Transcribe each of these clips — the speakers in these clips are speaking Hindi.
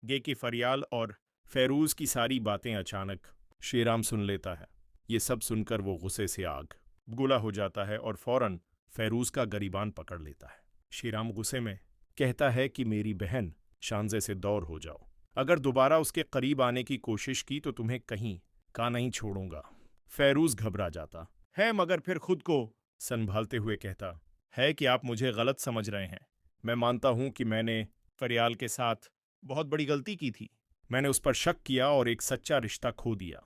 गे की फरियाल और फेरूज की सारी बातें अचानक श्रीराम सुन लेता है। ये सब सुनकर वो गुस्से से आग बबूला हो जाता है और फौरन फेरूज का गरिबान पकड़ लेता है। श्रीराम गुस्से में कहता है कि मेरी बहन शांजे से दूर हो जाओ। अगर दोबारा उसके करीब आने की कोशिश की तो तुम्हें कहीं का नहीं छोड़ूंगा। फेरूज घबरा जाता है मगर फिर खुद को संभालते हुए कहता है कि आप मुझे गलत समझ रहे हैं। मैं मानता हूं कि मैंने फरियाल के साथ बहुत बड़ी गलती की थी। मैंने उस पर शक किया और एक सच्चा रिश्ता खो दिया।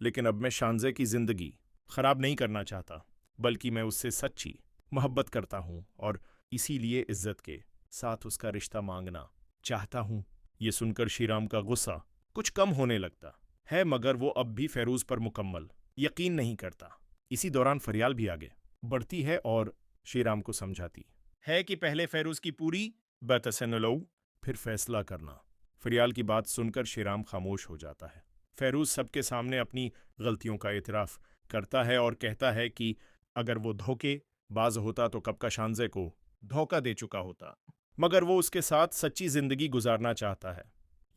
लेकिन अब मैं शांजे की जिंदगी खराब नहीं करना चाहता, बल्कि मैं उससे सच्ची मोहब्बत करता हूं और इसीलिए इज्जत के साथ उसका रिश्ता मांगना चाहता हूं। ये सुनकर श्रीराम का गुस्सा कुछ कम होने लगता है मगर वो अब भी फेरूज पर मुकम्मल यकीन नहीं करता। इसी दौरान फरियाल भी आगे बढ़ती है और श्रीराम को समझाती है कि पहले फेरूज की पूरी बात सुन लो, फिर फैसला करना। फरियाल की बात सुनकर श्रीराम खामोश हो जाता है। फेरूज सबके सामने अपनी गलतियों का एतराफ करता है और कहता है कि अगर वो धोखेबाज होता तो कब का शांजे को धोखा दे चुका होता, मगर वो उसके साथ सच्ची जिंदगी गुजारना चाहता है।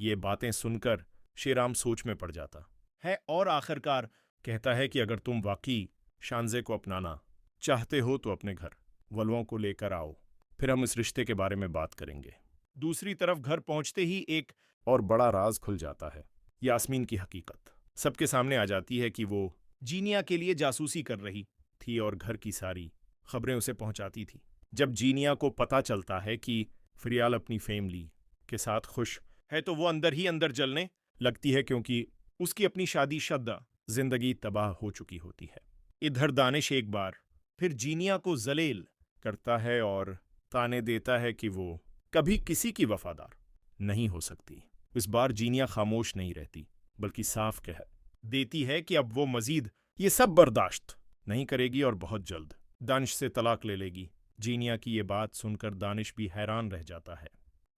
ये बातें सुनकर श्रीराम सोच में पड़ जाता है और आखिरकार कहता है कि अगर तुम वाकई शांजे को अपनाना चाहते हो तो अपने घर वलुओं को लेकर आओ, फिर हम इस रिश्ते के बारे में बात करेंगे। दूसरी तरफ घर पहुंचते ही एक और बड़ा राज खुल जाता है। यास्मीन की हकीकत सबके सामने आ जाती है कि वो जीनिया के लिए जासूसी कर रही थी और घर की सारी खबरें उसे पहुंचाती थी। जब जीनिया को पता चलता है कि फरियाल अपनी फैमिली के साथ खुश है तो वो अंदर ही अंदर जलने लगती है, क्योंकि उसकी अपनी शादीशुदा जिंदगी तबाह हो चुकी होती है। इधर दानिश एक बार फिर जीनिया को जलील करता है और ताने देता है कि वो कभी किसी की वफादार नहीं हो सकती। इस बार जीनिया खामोश नहीं रहती, बल्कि साफ कह देती है कि अब वो मजीद ये सब बर्दाश्त नहीं करेगी और बहुत जल्द दानिश से तलाक ले लेगी। जीनिया की ये बात सुनकर दानिश भी हैरान रह जाता है।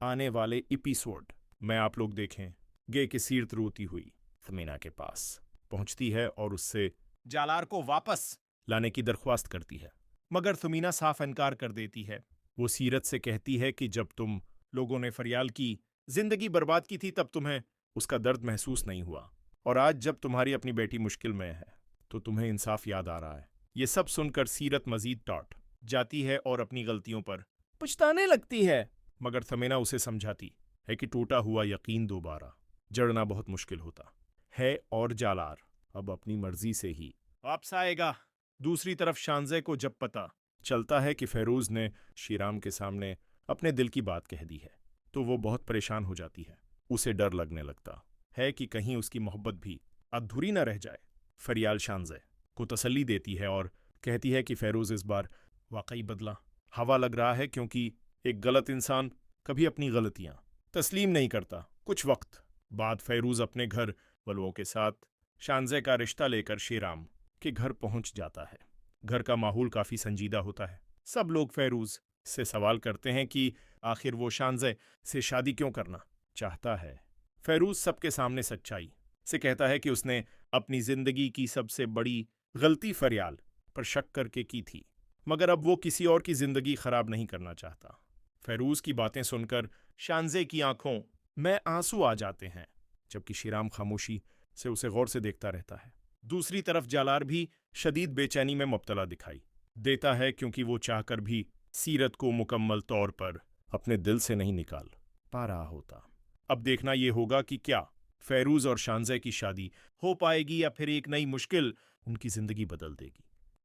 आने वाले एपिसोड में आप लोग देखें गे की सीरत रोती हुई थमीना के पास पहुंचती है और उससे जालार को वापस लाने की दरख्वास्त करती है, मगर थमीना साफ इनकार कर देती है। वो सीरत से कहती है कि जब तुम लोगों ने फरियाल की जिंदगी बर्बाद की थी तब तुम्हें उसका दर्द महसूस नहीं हुआ, और आज जब तुम्हारी अपनी बेटी मुश्किल में है तो तुम्हें इंसाफ याद आ रहा है। ये सब सुनकर सीरत मजीद टॉट जाती है और अपनी गलतियों पर पछताने लगती है, मगर थमीना उसे समझाती है कि टूटा हुआ यकीन दोबारा जड़ना बहुत मुश्किल होता है और जालार अब अपनी मर्जी से ही वापस आएगा। दूसरी तरफ शांजे को जब पता चलता है कि फेरूज ने श्रीराम के सामने अपने दिल की बात कह दी है तो वो बहुत परेशान हो जाती है। उसे डर लगने लगता है कि कहीं उसकी मोहब्बत भी अधूरी न रह जाए। फरियाल शांजे को तसल्ली देती है और कहती है कि फेरूज इस बार वाकई बदला हवा लग रहा है, क्योंकि एक गलत इंसान कभी अपनी गलतियां तस्लीम नहीं करता। कुछ वक्त बाद फेरूज अपने घर वलुओं के साथ शांजे का रिश्ता लेकर श्रीराम के घर पहुंच जाता है। घर का माहौल काफी संजीदा होता है। सब लोग फेरूज से सवाल करते हैं कि आखिर वो शांजे से शादी क्यों करना चाहता है। फेरूज सबके सामने सच्चाई से कहता है कि उसने अपनी जिंदगी की सबसे बड़ी गलती फरियाल पर शक करके की थी, मगर अब वो किसी और की जिंदगी खराब नहीं करना चाहता। फेरूज की बातें सुनकर शांजे की आंखों में आंसू आ जाते हैं, जबकि श्रीराम खामोशी से उसे गौर से देखता रहता है। दूसरी तरफ जालार भी शदीद बेचैनी में मुब्तला दिखाई देता है, क्योंकि वो चाहकर भी सीरत को मुकम्मल तौर पर अपने दिल से नहीं निकाल पा रहा होता। अब देखना ये होगा कि क्या फेरूज और शांजे की शादी हो पाएगी या फिर एक नई मुश्किल उनकी जिंदगी बदल देगी।